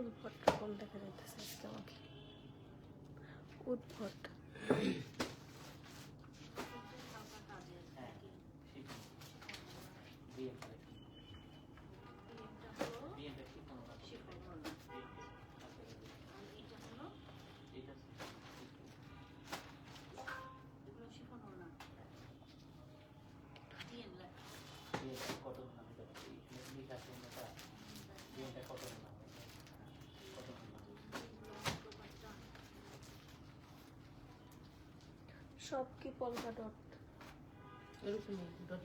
উদ্ভট রকম দেখা যাইতেছে আজকে আমাকে, উদ্ভট। সব কি পলকা ডট এরকম ডট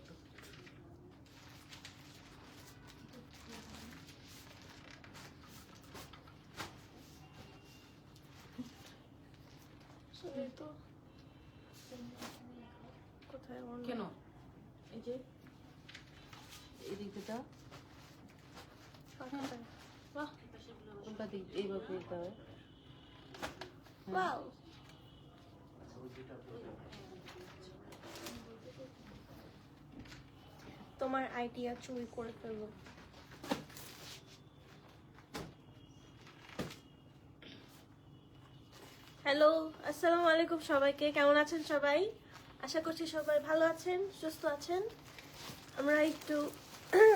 তো কোথায় কেন? এই যে এদিকটা বাহ ওটা দিক এইভাবে করতে হয়। ওয়াও, তোমার আইডিয়া চুরি করে ফেলবো। হ্যালো, আসসালামু আলাইকুম সবাইকে। কেমন আছেন সবাই? আশা করছি সবাই ভালো আছেন, সুস্থ আছেন। আমরা একটু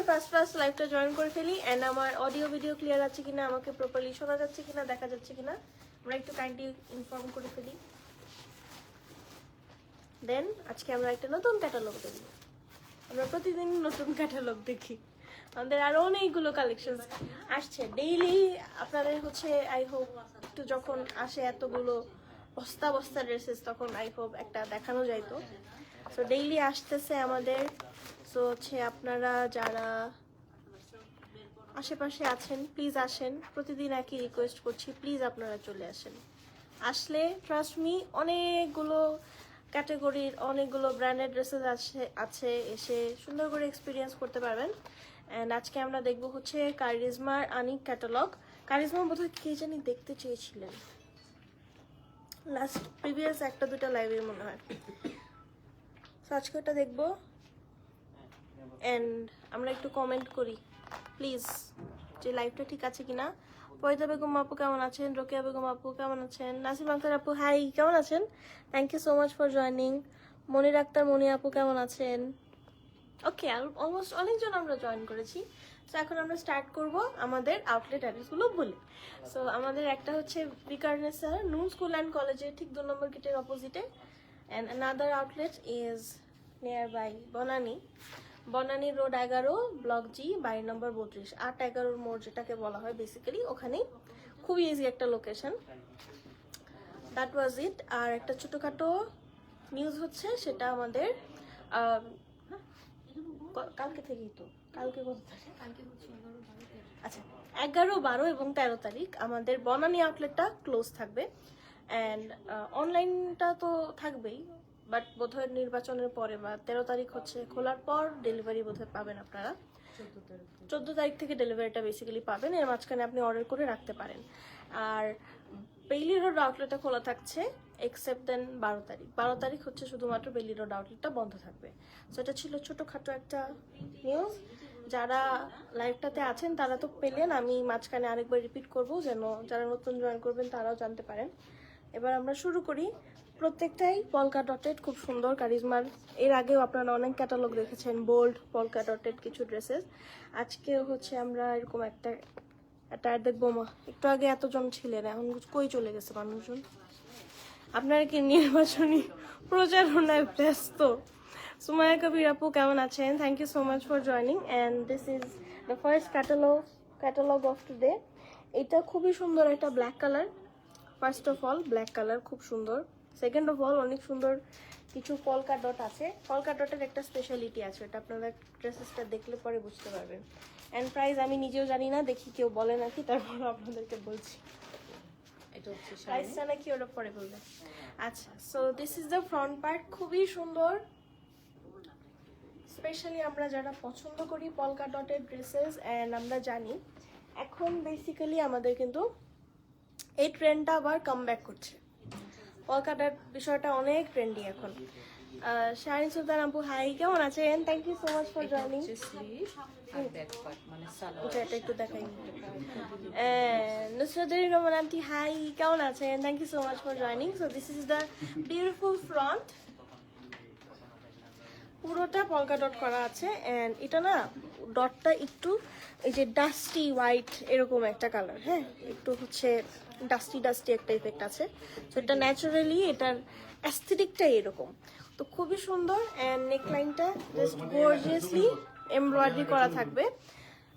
ফার্স্ট লাইভটা জয়েন করে ফেলি। অ্যান্ড আমার অডিও ভিডিও ক্লিয়ার আছে কিনা, আমাকে প্রপারলি শোনা যাচ্ছে কিনা, দেখা যাচ্ছে কিনা, আমরা একটু কাইন্ডলি ইনফর্ম করে ফেলি। দেন আজকে আমরা একটা নতুন ক্যাটালগ দেখব। আমরা প্রতিদিন নতুন ক্যাটালগ দেখি, আমাদের আরো অনেকগুলো কালেকশন আসছে ডেইলি। আপনাদের হচ্ছে আই হোপ একটু যখন আসে এতগুলো বস্তা বস্তা ড্রেসেস, তখন আই হোপ একটা দেখানো যাইতো। সো ডেইলি আসতেছে আমাদের। সো হচ্ছে আপনারা যারা আশেপাশে আছেন প্লিজ আসেন, প্রতিদিন একই রিকোয়েস্ট করছি, প্লিজ আপনারা চলে আসেন। আসলে ট্রাস্ট মি অনেকগুলো ক্যাটাগরির অনেকগুলো ব্র্যান্ডেড ড্রেসেস আছে, এসে সুন্দর করে এক্সপিরিয়েন্স করতে পারবেন। অ্যান্ড আজকে আমরা দেখবো হচ্ছে কারিজমার আনিক ক্যাটালগ। কারিজমা বোধহয় কে জানি দেখতে চেয়েছিলেন লাস্ট প্রিভিয়াস একটা দুটা লাইভে মনে হয়। সো আজকে ওটা দেখবো। অ্যান্ড আমরা একটু কমেন্ট করি প্লিজ যে লাইভটা ঠিক আছে কিনা। ফরিদা বেগম আপু কেমন আছেন? রোকেয়া বেগম আপু কেমন আছেন? নাসিম আক্তার আপু হাই, কেমন আছেন? Thank you so much for joining. Monir Akter Moni আপু কেমন আছেন? ওকে, অলমোস্ট অনেকজন আমরা জয়েন করেছি। সো এখন আমরা স্টার্ট করব আমাদের আউটলেট অ্যাড্রেসগুলো বলে। সো আমাদের একটা হচ্ছে বিকারনেসা নুন স্কুল অ্যান্ড কলেজের ঠিক 2 নম্বর গেটের অপোজিটে। And another outlet is near by Banani, Banani road 11 block G 22 নম্বর 32, 8-11 মোড় যেটাকে বলা হয় বেসিক্যালি, ওখানেই খুবই ইজি একটা লোকেশন। দ্যাট ওয়াজ ইট। আর একটা ছোটোখাটো নিউজ হচ্ছে, সেটা আমাদের কালকে থেকেই তো, কালকে কত তারিখ? আচ্ছা, 11, 12 এবং 13 তারিখ আমাদের বনানী আউটলেটটা ক্লোজ থাকবে। অ্যান্ড অনলাইনটা তো থাকবেই, বাট বোধহয় নির্বাচনের পরে বা 13 তারিখ হচ্ছে খোলার পর ডেলিভারি বোধহয় পাবেন আপনারা। 14 তারিখ থেকে ডেলিভারিটা বেসিক্যালি পাবেন, এর মাঝখানে আপনি অর্ডার করে রাখতে পারেন। আর বেইলি রোড আউটলেটটা খোলা থাকছে এক্সেপ্ট দেন 12 তারিখ। 12 তারিখ হচ্ছে শুধুমাত্র বেইলি রোড আউটলেটটা বন্ধ থাকবে। সো এটা ছিল ছোটোখাটো একটা নিউজ। যারা লাইভটাতে আছেন তারা তো পেলেন, আমি মাঝখানে আরেকবার রিপিট করব যেন যারা নতুন জয়েন করবেন তারাও জানতে পারেন। এবার আমরা শুরু করি। প্রত্যেকটাই পলকা ডটেড, খুব সুন্দর কারিজমার। এর আগেও আপনারা অনেক ক্যাটালগ দেখেছেন বোল্ড পলকা ডটেড কিছু ড্রেসেস। আজকে হচ্ছে আমরা এরকম একটা দেখবো। মা একটু আগে এতজন ছিলেন, এখন কই চলে গেছে মানুষজন? আপনারা কি নির্বাচনী প্রচারণায় ব্যস্ত? সুমায়া কবির আপু কেমন আছেন? Thank you so much for joining. And this is the first catalogue of today. এটা খুবই সুন্দর একটা black colour. First of all black colour খুব সুন্দর। সেকেন্ড অফ অল অনেক সুন্দর কিছু পলকা ডট আছে। পলকা ডটের একটা স্পেশালিটি আছে, এটা আপনারা ড্রেসেসটা দেখলে পরে বুঝতে পারবেন। অ্যান্ড প্রাইস আমি নিজেও জানি না, দেখি কেউ বলে নাকি, তারপর আপনাদেরকে বলছি। প্রাইসটা নাকি ওটা পরে বলবে। আচ্ছা, so this is the front part, খুবই সুন্দর। স্পেশালি আমরা যারা পছন্দ করি পলকা ডটের ড্রেসেস, অ্যান্ড আমরা জানি এখন বেসিক্যালি আমাদের কিন্তু এই ট্রেন্ডটা আবার কাম ব্যাক করছে। পলকা ডট বিষয়টা অনেক ট্রেন্ডি এখন। শাহিন সুলতান আপু হাই, কেমন আছেন? Thank you so much for এটা জয়নিং। হচ্ছে স্লিভ আর ব্যাক পার্ট মানে সালোয়ার। আচ্ছা, এটা একটু দেখাই। নুসরাতুল রহমান আন্টি হাই, কেমন আছেন? Thank you so much for joining. So this is the beautiful front, পুরোটা পলকা ডট করা আছে। অ্যান্ড এটা না ডটটা একটু এই যে ডাস্টি হোয়াইট এরকম একটা কালার, হ্যাঁ একটু হচ্ছে ডাস্টি ডাস্টি একটা ইফেক্ট আছে। তো এটা ন্যাচারালি এটার অ্যাস্থেটিকটাই এরকম, তো খুবই সুন্দর। অ্যান্ড নেকলাইনটা জাস্ট গর্জিয়াসলি এমব্রয়ডারি করা থাকবে।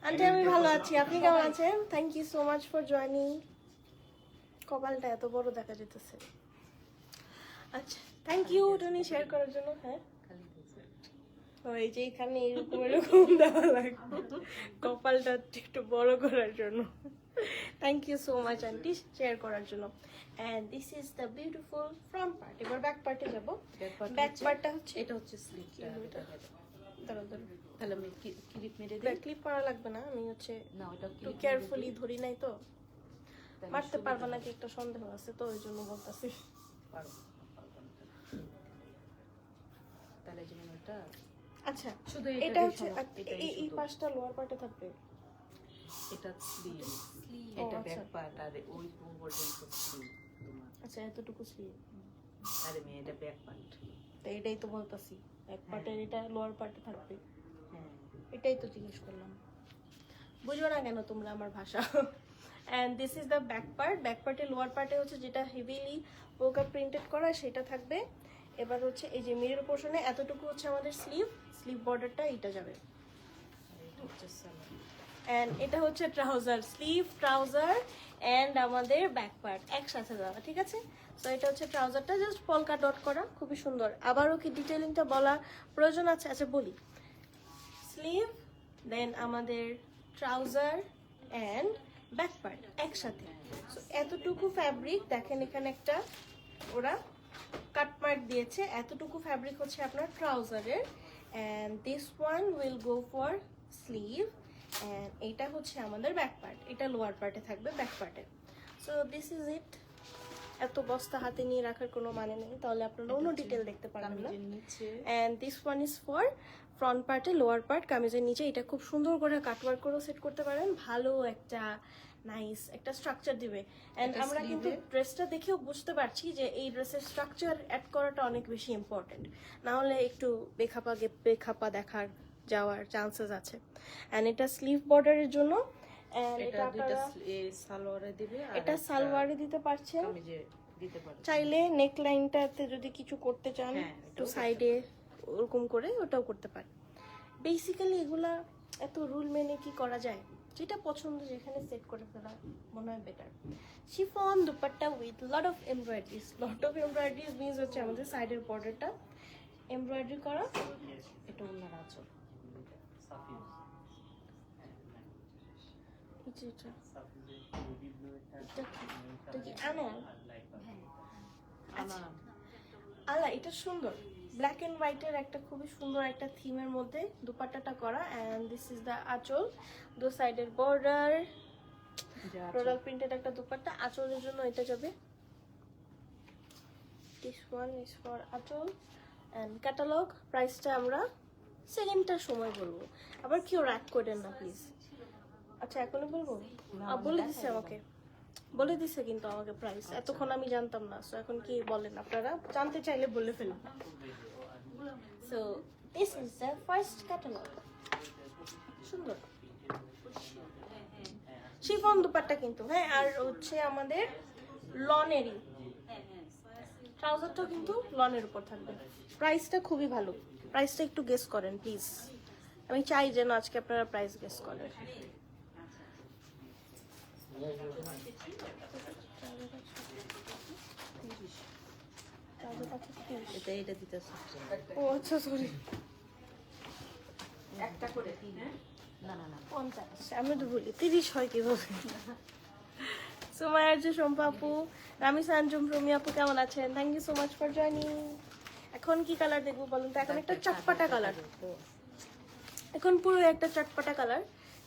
আন্টি আমি ভালো আছি, আপনি কেমন আছেন? Thank you so much for joining. কপালটা এত বড় দেখা যেতেছে। আচ্ছা, থ্যাংক ইউ টনি শেয়ার করার জন্য। হ্যাঁ ওই যে এখানে এরকম এরকম দেওয়া লাগবে কপালটা একটু বড় করার জন্য। Thank you so much aunty share করার জন্য। And this is the beautiful front part. এবার ব্যাক পার্টে যাবো। ব্যাক পার্টটা হচ্ছে এটা হচ্ছে স্লিভটা। দাঁড়াও দাঁড়াও, তাহলে আমি ক্লিপ মেরে দিই। ক্লিপ করা লাগবে না, আমি হচ্ছে না ওটা একটু কেয়ারফুলি ধরি নাই তো, মারতে পারবা নাকি একটা সন্দেহ আছে, তো ওই জন্য বলতেছি। পারবো। তাহলে যেমন এটা আচ্ছা, শুধু এটা হচ্ছে এই পাশটা লোয়ার পার্টে থাকবে। এটা স্লিভ, ও, এটা আচ্ছা। ব্যাক পার্ট আর ওই পর্যন্ত স্লিভ তোমার। আচ্ছা, এতটুকু স্লিভ। আরে মেয়ে এটা ব্যাক পার্ট। তো এটাই তো বলতাছি, এক পার্টের এটা লোয়ার পার্টে থাকবে। হ্যাঁ এটাই তো জিজ্ঞেস করলাম, বুঝবে না কেন তোমরা আমার ভাষা। And this is the back part. Back পার্টে লোয়ার পার্টে হচ্ছে যেটা হেভিলি পোকা প্রিন্টেড করা সেটা থাকবে। এবার হচ্ছে এই যে মিডল পোর্শনে এতটুকু হচ্ছে আমাদের স্লিভ বর্ডারটা এটা যাবে। আর এটা হচ্ছে সালোয়ার। অ্যান্ড এটা হচ্ছে ট্রাউজার, স্লিভ ট্রাউজার অ্যান্ড আমাদের ব্যাক পার্ট একসাথে দেওয়া, ঠিক আছে? সো এটা হচ্ছে ট্রাউজারটা জাস্ট পলকা ডট করা, খুবই সুন্দর। আবারও কি ডিটেলিংটা বলা প্রয়োজন আছে? আচ্ছা বলি, স্লিভ দেন আমাদের ট্রাউজার অ্যান্ড ব্যাক পার্ট একসাথে। সো এতটুকু ফ্যাব্রিক দেখেন, এখানে একটা ওরা কাটমার্ক দিয়েছে, এতটুকু ফ্যাব্রিক হচ্ছে আপনার ট্রাউজারের। And this one will go for sleeve. And এইটা হচ্ছে আমাদের ব্যাক পার্ট, এটা লোয়ার পার্টে থাকবে ব্যাক পার্টে। So this is it. এত বস্তা হাতে নিয়ে রাখার কোনো মানে নেই, তাহলে আপনারা অন্য ডিটেল দেখতে পারবেন না। কামিজের নিচে and this one is for front পার্টে, লোয়ার পার্ট কামিজের নিচে। এটা খুব সুন্দর করে কাটওয়ার্ক করেও সেট করতে পারেন, ভালো একটা নাইস একটা স্ট্রাকচার দিবে। অ্যান্ড এটা আমরা কিন্তু sleeve-এ- ড্রেসটা দেখেও বুঝতে পারছি যে এই ড্রেসের স্ট্রাকচার অ্যাড করাটা অনেক বেশি ইম্পর্টেন্ট, না হলে একটু বেখাপা দেখার যাওয়ার চান্সেস আছে। অ্যান্ড এটা স্লিভ বর্ডারের জন্য। অ্যান্ড এটা এটা দুইটা আপনারা সালোয়ারে দিবে আর এটা একটা সালোয়ারে দিতে পারছেন, কামিজে দিতে পারবে। চাইলে নেক লাইনটাতে যদি কিছু করতে চান হ্যাঁ, একটু এটাও সাইডে ওরকম করে ওটাও করতে পারেন। বেসিক্যালি এগুলা এত রুল মেনে কি করা যায়, যেটা পছন্দ যেখানে সেট করে ফেলা মনে হয় better. Chiffon dupatta with lot of embroideries. Lot of embroideries means হচ্ছে আমাদের সাইডের বর্ডারটা এমব্রয়ডারি করা। এটা ওনার আঁচল। এই যে এটা এটা কি আনোয়ার? আমার আলা, এটা সুন্দর ব্ল্যাক এন্ড হোয়াইটের একটা খুবই সুন্দর একটা থিমের মধ্যে দুপাট্টাটা করা। এন্ড দিস ইজ দ্য আঁচল, দু সাইডের বর্ডার, যে ফ্লোরাল প্রিন্টেড একটা দুপাট্টা। আঁচলের জন্য এটা যাবে, দিস ওয়ান ইজ ফর আঁচল। এন্ড ক্যাটালগ প্রাইসটা আমরা সেকেন্ডটার সময় বলবো, আবার কেউ রাগ করেন না প্লিজ। আচ্ছা এখনই বলবো? বলে দিচ্ছে আমাকে, বলে দিছে কিন্তু আমাকে প্রাইস, এতক্ষণ আমি জানতাম না। সো এখন কি বলেন আপনারা, জানতে চাইলে বলে ফেলুন। So this is the first catalogue, সুন্দর শিফন দুপাট্টা কিন্তু, হ্যাঁ। আর হচ্ছে আমাদের লনেরই ট্রাউজারটাও কিন্তু লনের উপর থাকবে। প্রাইসটা খুবই ভালো, প্রাইসটা একটু গেস করেন প্লিজ, আমি চাই যেন আজকে আপনারা প্রাইস গেস করেন। এটা এটা দিতেছে। ও আচ্ছা সরি, একটা করে না না না 50, আমি তো বলি 30 হয় কিভাবে। সুমায়ার যে শম্পা আপু, রামিসা আঞ্জুম রুমি আপু কেমন আছেন? Thank you so much for joining. এখন কি কালার দেখবো বলুন তো? এখন একটা চটপাটা কালার, এখন পুরো একটা চটপাটা কালার।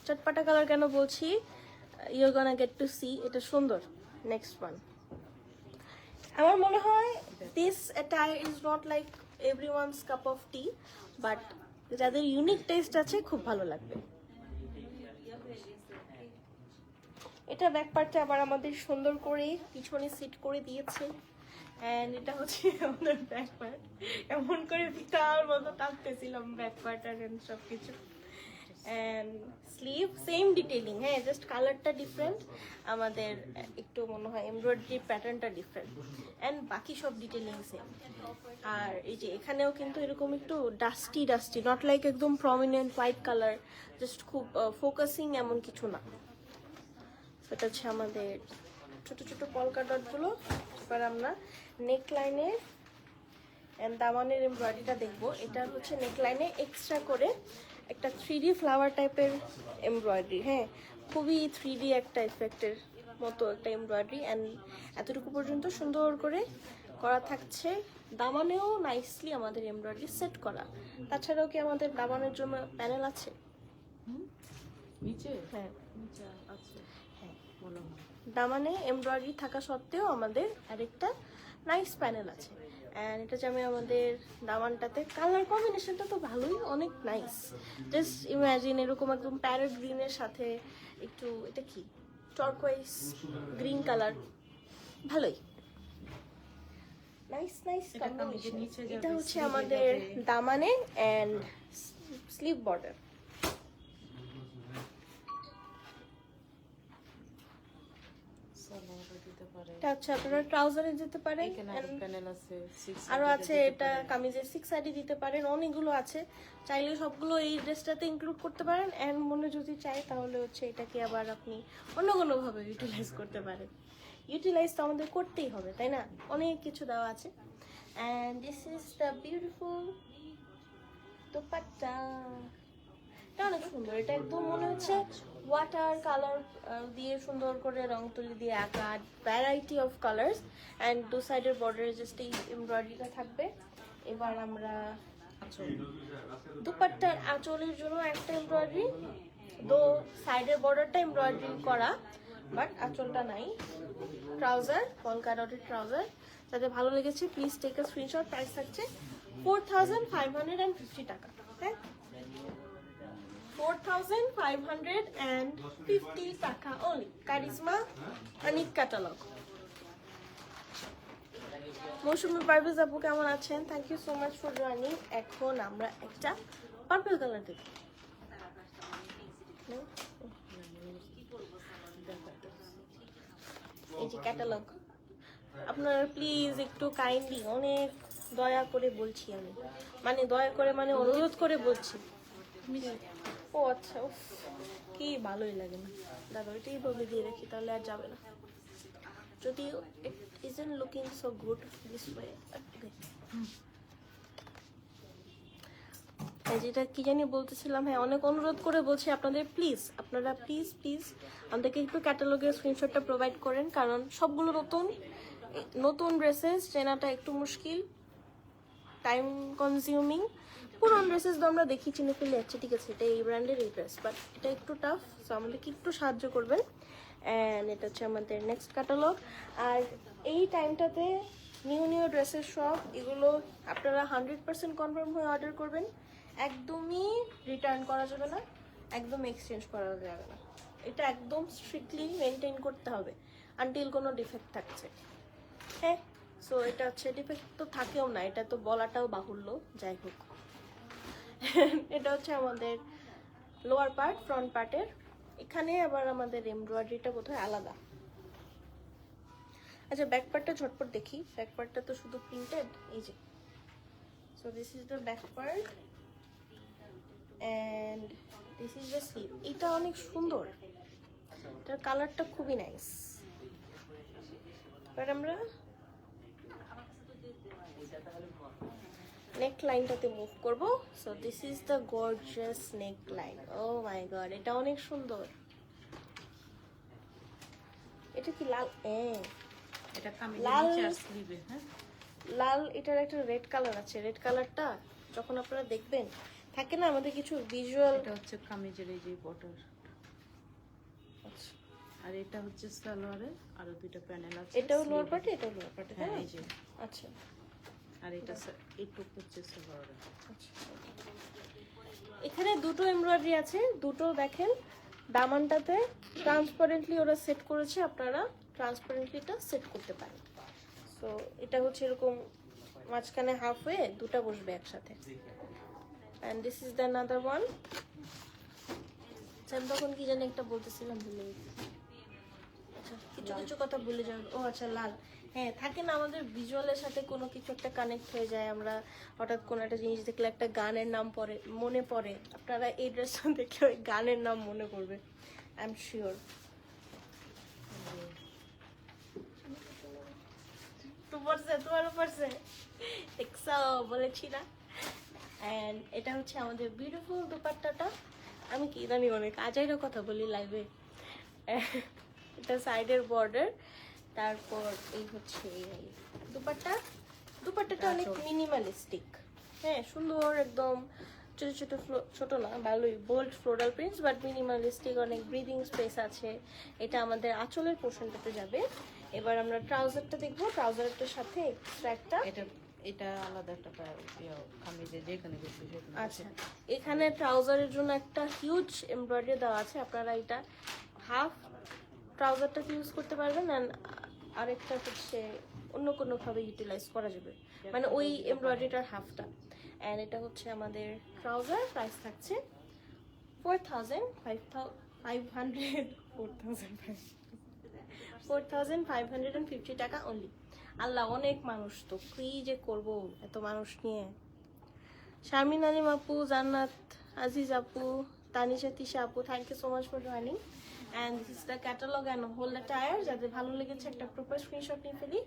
চটপাটা কালার কেন বলছি, you are gonna get to see. এটা সুন্দর। নেক্সট ওয়ান, আমার মনে হয় this attire is not like everyone's cup of tea, but যাদের ইউনিক টেস্ট আছে খুব ভালো লাগবে। এটা ব্যাক পার্টটা আবার আমাদের সুন্দর করে পিছনে সেট করে দিয়েছে। অ্যান্ড এটা হচ্ছে আমাদের ব্যাক পার্ট, এমন করে বিতার মতো টানতেছিলাম ব্যাক পার্ট আর সব কিছু। অ্যান্ড স্লিভ সেম ডিটেইলিং, হ্যাঁ, জাস্ট কালারটা ডিফারেন্ট, আমাদের একটু মনে হয় এমব্রয়ডারি প্যাটার্নটা ডিফারেন্ট, অ্যান্ড বাকি সব ডিটেইলিং সেম। আর এই যে এখানেও কিন্তু এরকম একটু ডাস্টি ডাস্টি, নট লাইক একদম প্রমিনেন্ট হোয়াইট কালার, জাস্ট খুব ফোকাসিং এমন কিছু না। এটা হচ্ছে আমাদের ছোট ছোট পলকা ডটগুলো। এবার আমরা নেক লাইনের অ্যান্ড দামানের এমব্রয়ডারিটা দেখবো। এটা হচ্ছে নেক লাইনে এক্সট্রা করে একটা 3D ফ্লাওয়ার টাইপের এমব্রয়ডারি, হ্যাঁ, খুবই 3D একটা এফেক্টের মতো একটা এমব্রয়ডারি, অ্যান্ড এতটুকু পর্যন্ত সুন্দর করে করা থাকছে। দামানেও নাইসলি আমাদের এমব্রয়ডারি সেট করা। তাছাড়াও কি আমাদের দামানের জন্য প্যানেল আছে? নিচে হ্যাঁ, নিচে আছে, হ্যাঁ, মনে হয়। দামানে এমব্রয়ডারি থাকা সত্ত্বেও আমাদের আরেকটা নাইস প্যানেল আছে। অ্যান্ড এটা যে আমি আমাদের দামানটাতে কালার কম্বিনেশনটা তো ভালোই, অনেক নাইস। জাস্ট ইমাজিন এরকম একদম প্যারেট গ্রিনের সাথে একটু, এটা কি টারকোয়েজ গ্রিন কালার, ভালোই নাইস নাইস এটা কামিজের কম্বিনেশন। নিচে যাবে, এটা হচ্ছে sleeve-এ আমাদের যাবে। দামানে অ্যান্ড স্লিভ বর্ডার। সালোয়ারও দিতে পারে। এটা হচ্ছে আপনারা ট্রাউজারে যেতে পারেন, এখানে আরো প্যানেল আছে, 6 আরো আছে এটা কামিজের 6 সাইডে দিতে পারেন, অনেকগুলো আছে, চাইলে সবগুলো এই ড্রেসটাতে ইনক্লুড করতে পারেন। এন্ড মনে যদি চাই তাহলে হচ্ছে এটাকে আবার আপনি অন্য কোনো ভাবে ইউটিলাইজ করতে পারেন। ইউটিলাইজ তো আমাদের করতেই হবে, তাই না? অনেক কিছু দেওয়া আছে। And this is the beautiful dupatta. এটা অনেক সুন্দর, এটা একদম মনে হচ্ছে ওয়াটার কালার দিয়ে সুন্দর করে রং তুলি দিয়ে আঁকা, ভ্যারাইটি অফ কালার্স, অ্যান্ড দু সাইডের বর্ডারে জাস্ট এই এমব্রয়ডারিটা থাকবে। এবার আমরা দুপাট্টার আঁচলের জন্য একটা এমব্রয়ডারি, দো সাইডের বর্ডারটা এমব্রয়ডারি করা, বাট আঁচলটা নাই। ট্রাউজার, পলকা ডটের ট্রাউজার। যাদের ভালো লেগেছে please take a screenshot. Price থাকছে 4550 টাকা, হ্যাঁ, 4550 টাকা only. Charisma Anik catalogue. Mousumi Parvez আপু কেমন আছেন? Thank you so much for joining. এখন আমরা একটা পার্পল কালার দেখব। এই যে ক্যাটালগ, আপনারা প্লিজ একটু কাইন্ডলি, অনেক দয়া করে বলছি আমি, মানে দয়া করে মানে অনুরোধ করে বলছি। ও আচ্ছা, উফ, কি ভালোই লাগে না দাদা, ওইটাই ভাবে দিয়ে রাখি, তাহলে আর যাবে না। যদিও it isn't looking so good this way. যেটা কি জানি বলতেছিলাম, হ্যাঁ, অনেক অনুরোধ করে বলছি আপনাদের, প্লিজ আপনারা প্লিজ প্লিজ আমাদেরকে একটু ক্যাটালগের স্ক্রিনশটটা প্রোভাইড করেন, কারণ সবগুলো নতুন নতুন ড্রেসেস চেনাটা একটু মুশকিল, টাইম কনজিউমিং। পুরোনো ড্রেসেস তো আমরা দেখি চিনে ফেলে যাচ্ছি, ঠিক আছে, এটা এই ব্র্যান্ডের এই ড্রেস, বাট এটা একটু টাফ, সো আমাদেরকে একটু সাহায্য করবেন। অ্যান্ড এটা হচ্ছে আমাদের নেক্সট ক্যাটালগ। আর এই টাইমটাতে নিউ নিউ ড্রেসের শপ, এগুলো আপনারা 100% কনফার্ম হয়ে অর্ডার করবেন। একদমই রিটার্ন করা যাবে না, একদম এক্সচেঞ্জ করা যাবে না, এটা একদম স্ট্রিক্টলি মেনটেন করতে হবে আনটিল কোনো ডিফেক্ট থাকছে, হ্যাঁ। সো এটা হচ্ছে ডিফেক্ট তো থাকেও না, এটা তো বলাটাও বাহুল্য, যাই হোক। এটা হচ্ছে আমাদের লোয়ার পার্ট, ফ্রন্ট পার্টের এখানে আবার আমাদের এমব্রয়ডারিটা বোধহয় আলাদা। আচ্ছা, ব্যাক পার্টটা ঝটপট দেখি। ব্যাক পার্টটা তো শুধু প্রিন্টেড, এই যে। So this is the back part and this is the sleeve. এটা অনেক সুন্দর, এটার কালারটা খুবই নাইস। এবার আমরা নেক লাইনটাতে মুভ করবো। So this is the gorgeous neck line. Oh my god, এটা অনেক সুন্দর। এটা কি লাল? এটা কামিজের লাল, নিচে আর স্লিভে, হ্যাঁ, লাল, এটার একটা রেড কালার আছে। রেড কালারটা যখন আপনারা দেখবেন, থাকে না আমাদের কিছু ভিজুয়াল। এটা হচ্ছে কামিজের এই যে বর্ডার, আর এটা হচ্ছে সালোয়ারে আরো দুইটা প্যানেল আছে। এটাও লোয়ার পার্টে, এটাও লোয়ার পার্টে, হ্যাঁ, হ্যাঁ, এই যে আচ্ছা। আর এটা এইটুক হচ্ছে সালোয়ারের। এখানে দুটো এমব্রয়ডারি আছে, দুটো দেখেন দামানটাতে ট্রান্সপারেন্টলি ওরা সেট করেছে, আপনারা ট্রান্সপারেন্টলিটা সেট করতে পারেন। সো এটা হচ্ছে এরকম মাঝখানে হাফ হয়ে দুটো বসবে একসাথে। And this is the another one. আমি তখন কি জানি একটা বলতেছিলাম, ভুলে গেছি। আচ্ছা, কিছু কিছু কথা ভুলে যাবেন। ও আচ্ছা, লাল। হ্যাঁ, থাকে না আমাদের ভিজুয়ালের সাথে কোনো কিছু একটা কানেক্ট হয়ে যায়, আমরা হঠাৎ কোনো একটা জিনিস দেখলে একটা গানের নাম মনে পড়ে, আপনারা এই ড্রেসটা দেখলে ওই গানের নাম মনে করবে, আই এম শিওর। তোমার পড়ছে দেখছো, বলেছি না। অ্যান্ড এটা হচ্ছে আমাদের বিউটিফুল দুপাট্টাটা। আমি কি জানি অনেক আজাইরও কথা বলি লাইভে। এটা সাইডের বর্ডার, তারপর এই হচ্ছে দুপাট্টাটা অনেক মিনিমালিস্টিক। হ্যাঁ, সুন্দর একদম, ছোট ছোট ছোট না, ভালোই bold floral prints, but minimalistic, অনেক ব্রিদিং স্পেস আছে। এটা আমাদের আঁচলের পোর্শনটাতে যাবে। এবার আমরা ট্রাউজারটা দেখবো। ট্রাউজারটার সাথে এক্সট্রা একটা, এটা আলাদা একটা কামিজে যেখানে গেছি সেখানে। আচ্ছা, এখানে ট্রাউজারের জন্য একটা হিউজ এমব্রয়ডারি দেওয়া আছে। আপনারা এটা হাফ ট্রাউজারটাকে ইউজ করতে পারবেন, অ্যান্ড আরেকটা হচ্ছে অন্য কোনোভাবে ইউটিলাইজ করা যাবে, মানে ওই এমব্রয়ডারিটার হাফটা। অ্যান্ড এটা হচ্ছে আমাদের ট্রাউজার। প্রাইস থাকছে 4,550 টাকা অনলি। আল্লাহ, অনেক মানুষ, তো কি যে করব এত মানুষ নিয়ে। শারমিন আলিম আপু, জান্নাত আজিজ আপু, তানিশা তিশা আপু, thank you so much for joining. And this is the catalogue and whole the tire. যাদের ভালো লেগেছে একটা প্রপার স্ক্রিনশট নিয়ে ফেলি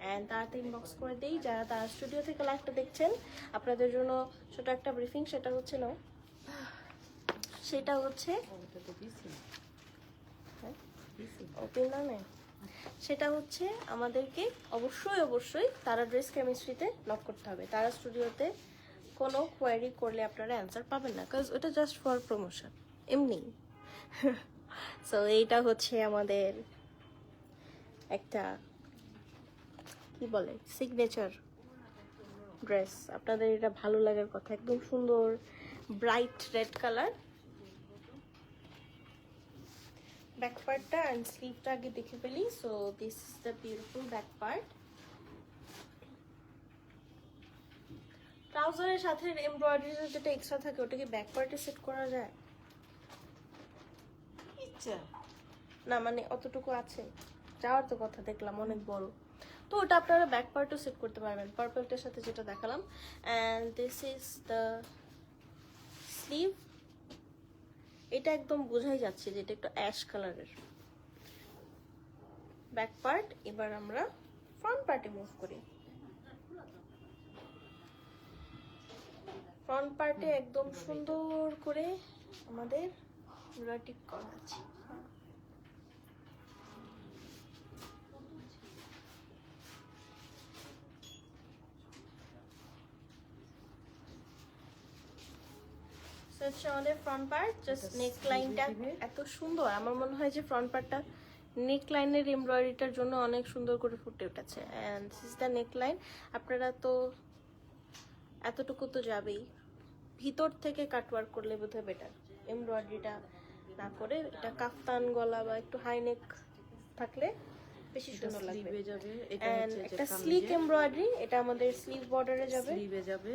অ্যান্ড তাড়াতাড়ি ইনবক্স করে দিই। যারা তারা স্টুডিও থেকে লাইভটা দেখছেন, আপনাদের জন্য ছোট একটা ব্রিফিং। সেটা হচ্ছে সেটা হচ্ছে আমাদেরকে অবশ্যই তারা ড্রেস কেমিস্ট্রিতে নক করতে হবে। তারা স্টুডিওতে কোনো কোয়ারি করলে আপনারা অ্যান্সার পাবেন না, কারণ ওটা জাস্ট ফর প্রমোশন, এমনি। সো এইটা হচ্ছে আমাদের একটা কি বলে সিগনেচার ড্রেস। আপনাদের এটা ভালো লাগার কথা। একদম সুন্দর ব্রাইট রেড কালার। ব্যাক পার্টটা অ্যান্ড স্লিভটা আগে দেখে ফেলি। So this is the beautiful back part. ট্রাউজারের সাথে এমব্রয়ডারি যেটা এক্সট্রা থাকে, ওটা কি ব্যাক পার্টে সেট করা যায়? ইচ্ছা না, মানে অতটুকু আছে, যাওয়ার তো কথা, দেখলাম অনেক বড়, তো ওটা আপনারা ব্যাক পার্টও সেট করতে পারবেন পার্পলটার সাথে যেটা দেখালাম। And this is the sleeve. এটা একদম বোঝাই যাচ্ছে যে এটা একটু অ্যাশ কালারের ব্যাক পার্ট। এবার আমরা ফ্রন্ট পার্টে মুভ করি। ফ্রন্ট পার্টে একদম সুন্দর করে আমাদের এমব্রয়ডারি করা আছে। হচ্ছে আমাদের ফ্রন্ট পার্ট। জাস্ট নেক লাইনটা এত সুন্দর, আমার মনে হয় যে ফ্রন্ট পার্টটা নেক লাইনের এমব্রয়ডারিটার জন্য অনেক সুন্দর করে ফুটে উঠেছে। And this is the neck line. আপনারা তো এতটুকু তো যাবেই, ভিতর থেকে কাটওয়ার্ক করলে বোধহয় বেটার, এমব্রয়ডারিটা না করে। এটা কাফতান গলা বা একটু হাই নেক থাকলে বেশি সুন্দর লাগবে। একটা স্লিক এমব্রয়ডারি, এটা আমাদের স্লিভ বর্ডারে যাবে, স্লিভে যাবে।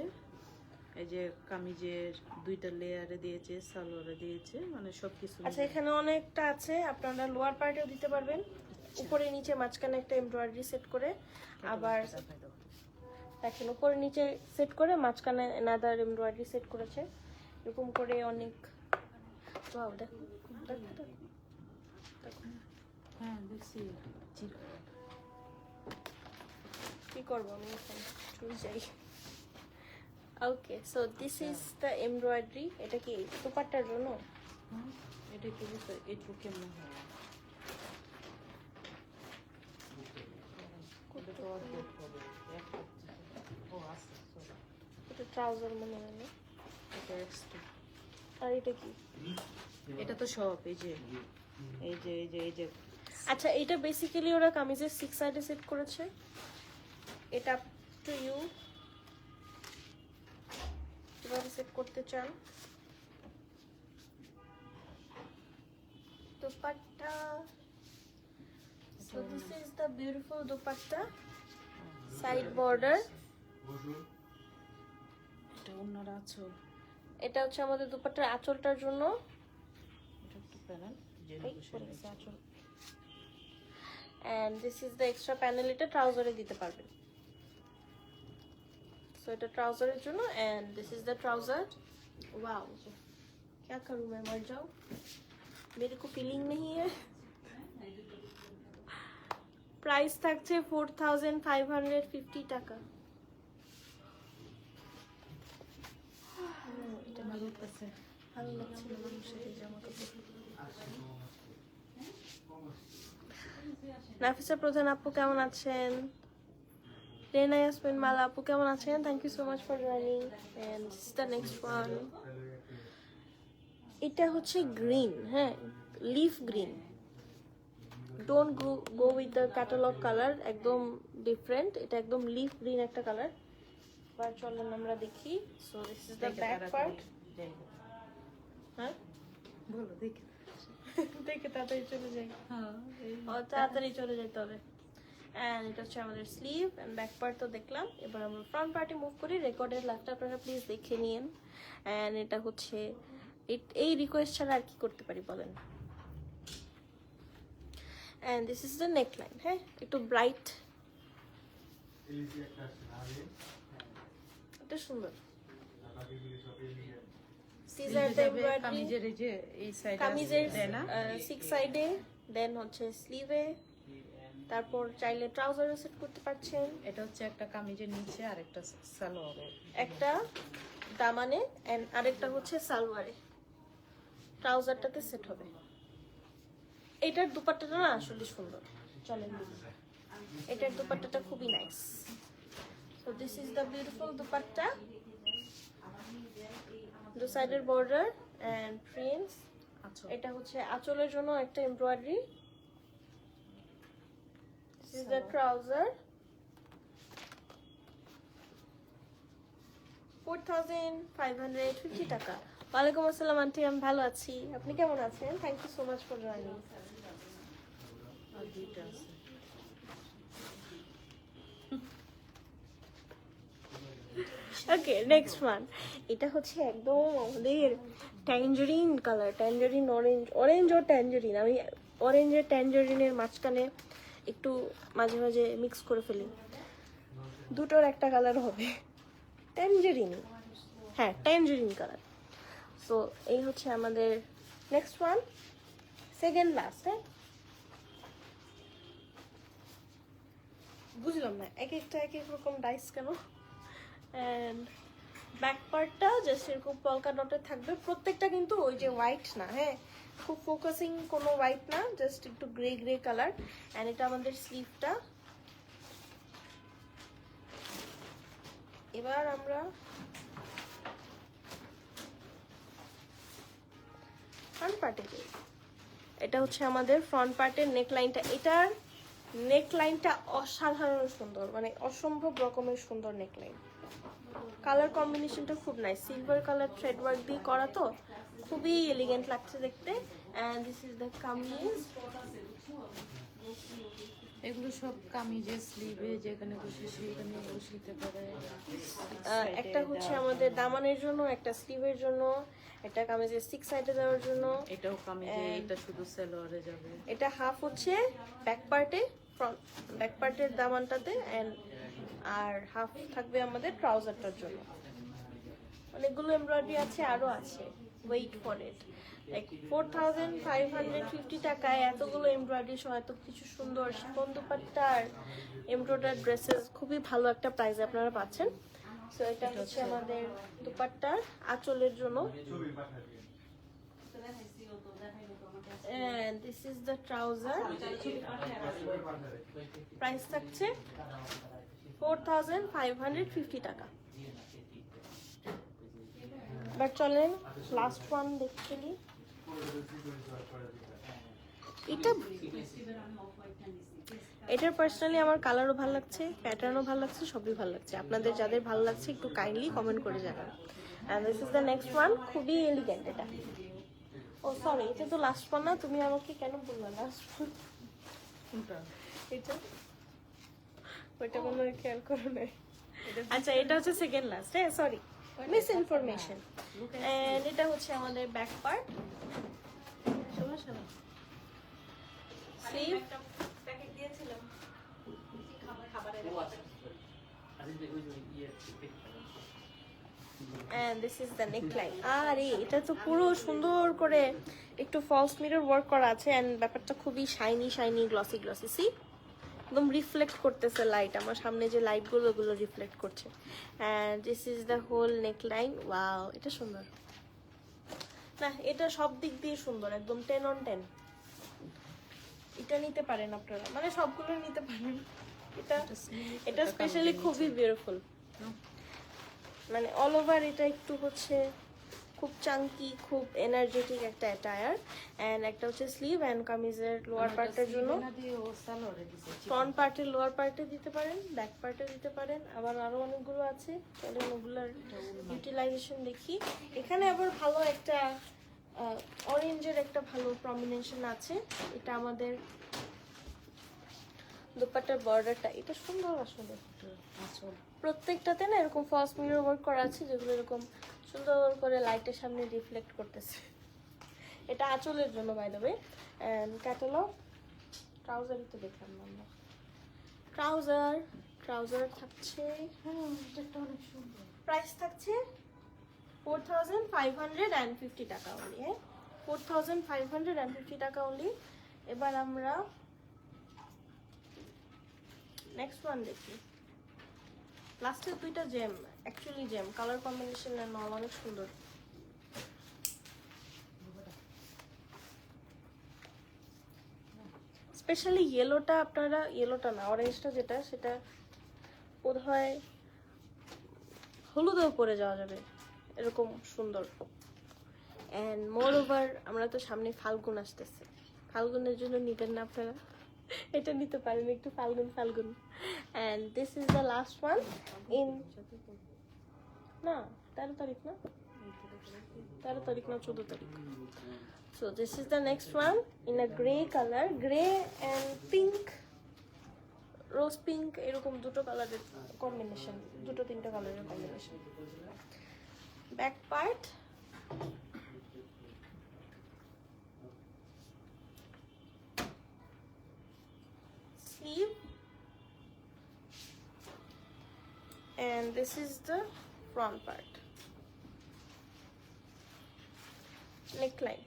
এই যে কামিজের দুইটা লেয়ারে দিয়েছে, সালোয়ারে দিয়েছে, মানে সবকিছু। আচ্ছা, এখানে অনেকটা আছে, আপনারা লোয়ার পার্টেও দিতে পারবেন, উপরে নিচে মাঝখানে একটা এমব্রয়ডারি সেট করে, আবার দেখেন উপরে নিচে সেট করে মাঝখানে আনাদার এমব্রয়ডারি সেট করেছে, এরকম করে অনেক। ওয়াও, দেখো দেখো দেখো। হ্যাঁ, দেখছি। কি করবো আমি এখন, চলে যাই। Okay, so this is the embroidery. এটা কি দুপাট্টার জন্য? এটা কি একটু কেমন হয়? এটা ট্রাউজার মনে হয় না, এটা এক্সট্রা। আর এটা কি? এটা তো সব এই যে এই যে এই যে এই যে। আচ্ছা, এটা বেসিক্যালি ওরা কামিজের সিক্স সাইডে সেট করেছে। এটা টু ইউ কিভাবে সেট করতে চান। Dupatta, so this is the beautiful dupatta, side border. এটা ওনার আঁচল, এটা হচ্ছে আমাদের দুপাট্টার আঁচলটার জন্য। এটা একটু প্যানেল যে এই বসে পড়ে রয়েছে। গেছে আঁচল। and this is the extra panel, এটা ট্রাউজারে দিতে পারবেন। so এটা ট্রাউজারের জন্য and this is the trouser. wow, क्या करूं मैं, मर जाऊं, मेरे को फीलिंग नहीं है। প্রাইস থাকছে 4550 টাকা। এটা ভালো লাগতেছে। ভালো লাগছে না মানুষের এই জামা কাপড়। নাফিসা প্রধান আপু কেমন আছেন? রেনা ইয়াসমিন মালা আপু কেমন আছেন? Thank you so much for joining. And this is the next one. এটা হচ্ছে গ্রিন, হ্যাঁ, leaf green. Don't go with the catalogue colour, একদম ডিফারেন্ট। এটা একদম লিফ গ্রিন একটা কালার। এবার চলেন আমরা দেখি। So this is the back part. হ্যাঁ বলো দেখি। দেখে তাড়াতাড়ি চলে যাই। হ্যাঁ, তাড়াতাড়ি চলে যেতে হবে। অ্যান্ড এটা হচ্ছে আমাদের স্লিভ অ্যান্ড ব্যাক পার্ট তো দেখলাম। এবার আমরা ফ্রন্ট পার্টে মুভ করি। রেকর্ডের লাস্টটা আপনারা প্লিজ দেখে নিন। অ্যান্ড এটা হচ্ছে এই রিকোয়েস্ট ছাড়া আর কি করতে পারি বলেন। And this is the neck line, হ্যাঁ, একটু ব্রাইট, এটা সুন্দর। সিজারটা এমব্রয়ডারি কামিজের এই যে এই সাইডে কামিজের দেয় না, 6 সাইডে, দেন হচ্ছে স্লিভে, তারপর চাইলে ট্রাউজারও সেট করতে পারছেন। এটা হচ্ছে একটা কামিজের নিচে আর একটা সালোয়ারে, একটা দামানে এন্ড আরেকটা হচ্ছে সালোয়ারে, ট্রাউজারটাতে সেট হবে। এটার দুপাট্টাটা না আসলে সুন্দর, চলেন দেখি। এটার দুপাট্টাটা খুবই nice. So this is the beautiful dupatta, দু সাইডের বর্ডার এন্ড প্রিন্টস। আচ্ছা এটা হচ্ছে আঁচলের জন্য একটা embroidery. This is the trouser. 4550 টাকা। ওয়ালাইকুম আসসালাম আন্টি, আমি ভালো আছি, আপনি কেমন আছেন? Thank you so much for joining. আর দুইটা আছে। Okay, next one. এটা হচ্ছে একদম আমাদের tangerine colour, tangerine orange, orange ও ট্যাঞ্জারিন। আমি অরেঞ্জ আর ট্যাঞ্জারিনের মাঝখানে একটু মাঝে মাঝে মিক্স করে ফেলি, দুটোর একটা কালার হবে ট্যাঞ্জারিন, হ্যাঁ ট্যাঞ্জারিন কালার। সো এই হচ্ছে আমাদের নেক্সট ওয়ান, সেকেন্ড লাস্ট। হ্যাঁ, বুঝলাম না এক একটা এক এক রকম ডাইস কেন। অ্যান্ড ব্যাক পার্টটা জাস্ট এরকম পলকা ডটের থাকবে, প্রত্যেকটা কিন্তু ওই যে হোয়াইট না, হ্যাঁ খুব ফোকাসিং কোনো হোয়াইট না, জাস্ট একটু গ্রে গ্রে কালার। অ্যান্ড এটা আমাদের স্লিভটা। এবার আমরা ফ্রন্ট পার্টে যাই। এটা হচ্ছে আমাদের ফ্রন্ট পার্টের নেক লাইনটা। এটার নেক লাইনটা অসাধারণ সুন্দর, মানে অসম্ভব রকমের সুন্দর নেক লাইন। কালার কম্বিনেশনটা খুব nice, silver colour thread work দিয়ে করা, তো খুবই এলিগেন্ট লাগছে দেখতে। And this is the kameez. এগুলো সব কামিজের স্লিভে যেখানে বসে সেখানে বসিতে পারে। একটা হচ্ছে আমাদের দামানের জন্য, একটা স্লিভের জন্য, এটা কামিজের 6 সাইডে দেওয়ার জন্য। এটাও কামিজে, এটা শুধু সালোয়ারে যাবে। এটা হাফ হচ্ছে ব্যাক পার্টে, ফ্রন্ট ব্যাক পার্টের দামানটাতে, এন্ড আর হাফ থাকবে আমাদের ট্রাউজারটার জন্য। অনেকগুলো এমব্রয়ডারি আছে, আরো আছে, ওয়েট ফর ইট। লাইক 4550 টাকায় এতগুলো এমব্রয়ডারি সহ এত কিছু সুন্দর শিফন দুপাট্টার এমব্রয়ডারি ড্রেসেস, খুবই ভালো একটা প্রাইসে আপনারা পাচ্ছেন। সো এটা হচ্ছে আমাদের দুপাট্টার আঁচলের জন্য। And this is the trouser. Price থাকছে 4550 টাকা। বাট চলেন লাস্ট ওয়ান দেখতে নিই। এটার পার্সোনালি আমার কালারও ভালো লাগছে, প্যাটার্নও ভালো লাগছে, সবই ভালো লাগছে। আপনাদের যাদের ভালো লাগছে একটু কাইন্ডলি কমেন্ট করে জানান। and this is the next one, খুবই এলিগেন্ট এটা। ও সরি, এটা তো লাস্ট ওয়ান না, তুমি আমাকে কেন বললা লাস্ট ওয়ান? কোনটা? এটা ওইটা মনে হয় খেয়াল করো না। আচ্ছা এটা হচ্ছে সেকেন্ড লাস্ট, হ্যাঁ সরি, মিস ইনফরমেশন। এন্ড এটা হচ্ছে আমাদের back part, sleeve, and this is the neckline। আরে এটা তো পুরো সুন্দর করে একটু ফলস মিরর ওয়ার্ক করা আছে, এন্ড ব্যাপারটা খুবই shiny shiny glossy glossy. See একদম রিফ্লেক্ট করতেছে লাইট, আমার সামনে যে লাইট গুলো ওগুলো রিফ্লেক্ট করছে। And this is the whole neckline. Wow, এটা সুন্দর না, এটা সব দিক দিয়ে সুন্দর, একদম 10 on 10। এটা নিতে পারেন আপনারা, মানে সবগুলো নিতে পারেন। এটা স্পেশালি খুবই বিউটিফুল, মানে অল ওভার এটা একটু হচ্ছে খুব চাঙ্কি, খুব এনার্জেটিক একটা অ্যাটায়ার। এন্ড একটা হচ্ছে স্লিভ এন্ড কামিজের লোয়ার পার্টের জন্য, ফ্রন্ট পার্টের লোয়ার পার্টে দিতে পারেন, ব্যাক পার্টে দিতে পারেন, আবার আরো অনেকগুলো আছে, চলেন ওগুলোর ইউটিলাইজেশন দেখি। এখানে আবার ভালো একটা অরেঞ্জের একটা ভালো কম্বিনেশন আছে। এটা আমাদের দুপাট্টার বর্ডারটা, এটা সুন্দর আসলে। প্রত্যেকটাতে না এরকম ফলস মিরর ওয়ার্ক করা আছে, যেগুলো এরকম সুন্দর করে লাইটের সামনে রিফ্লেক্ট করতেছে। এটা আঁচলের জন্য by the way. And catalogue, ট্রাউজারই তো দেখলাম না আমরা। ট্রাউজার থাকছে, প্রাইস থাকছে 4550 টাকা অনলি। হ্যাঁ, 4550 টাকা অনলি। এবার আমরা নেক্সট ওয়ান দেখি। লাস্টের দুইটা gem, actually gem, colour combination and all অনেক সুন্দর। স্পেশালি ইয়েলোটা, আপনারা ইয়েলোটা না, অরেঞ্জটা যেটা, সেটা বোধহয় হলুদেও পরে যাওয়া যাবে, এরকম সুন্দর। এন্ড মোর ওভার আমরা তো সামনে ফাল্গুন আসতেছে, ফাল্গুনের জন্য নিবেন না আপনারা, এটা নিতে পারেন একটু Falgun. And this is the last one in, না 13 তারিখ না, 13 তারিখ না 14 তারিখ। So this is the next one in a grey color, grey and pink, rose pink, এরকম দুটো কালারের কম্বিনেশন, দুটো তিনটা কালারের combination. Back part, sleeve, and this is the front part, neckline।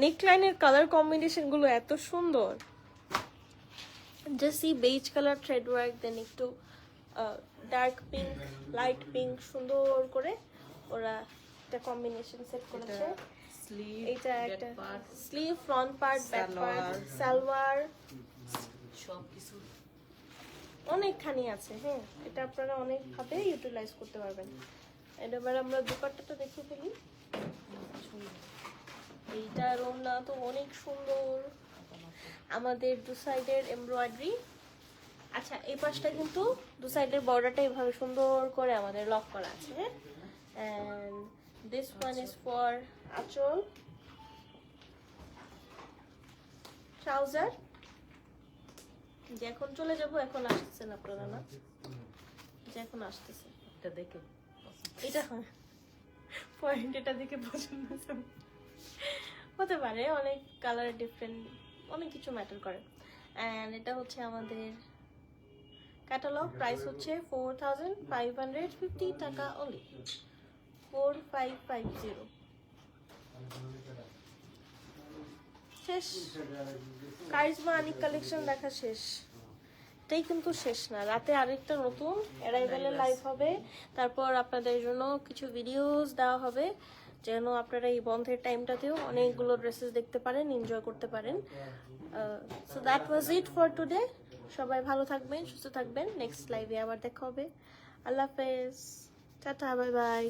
নেকলাইনের কালার কম্বিনেশন গুলো এত সুন্দর, জাস্ট এই beige colour thread work, then একটু ডার্ক পিঙ্ক, লাইট পিঙ্ক, সুন্দর করে ওরা একটা কম্বিনেশন সেট করেছে। এটা একটা sleeve, front part, back part, salwar, সবকিছু অনেকখানি আছে। হ্যাঁ, এটা আপনারা অনেক ভাবে ইউটিলাইজ করতে পারবেন। এবার আমরা দুপাট্টাটা দেখে ফেলি। এইটার ওড়না তো অনেক সুন্দর, আমাদের দু সাইডের এমব্রয়ডারি। আচ্ছা, এই পাশটা কিন্তু দু সাইডের বর্ডারটা এইভাবে সুন্দর করে আমাদের লক করা আছে। হ্যাঁ, and this one is for আঁচল, ট্রাউজার। যে এখন চলে যাব, এখন আসতেছেন আপনারা না, যে এখন আসতেছে, এটা দেখে এটা হয় পয়েন্ট, এটা দেখে পছন্দ হতে পারে, অনেক কালার ডিফারেন্ট, অনেক কিছু ম্যাটার করে। এন্ড এটা হচ্ছে আমাদের ক্যাটালগ, প্রাইস হচ্ছে 4550 টাকা অনলি, 4550। শেষ, কারিজমা আনিক কালেকশন দেখা শেষ। এটাই কিন্তু শেষ না, রাতে আরেকটা নতুন অ্যারাইভেলের লাইভ হবে, তারপর আপনাদের জন্য কিছু ভিডিওস দেওয়া হবে, যেন আপনারা এই বন্ধের টাইমটাতেও অনেকগুলো ড্রেসেস দেখতে পারেন, এনজয় করতে পারেন। So that was it for today. সবাই ভালো থাকবেন, সুস্থ থাকবেন, নেক্সট লাইভে আবার দেখা হবে। আল্লাহ হাফেজ, টাটা, বাই বাই।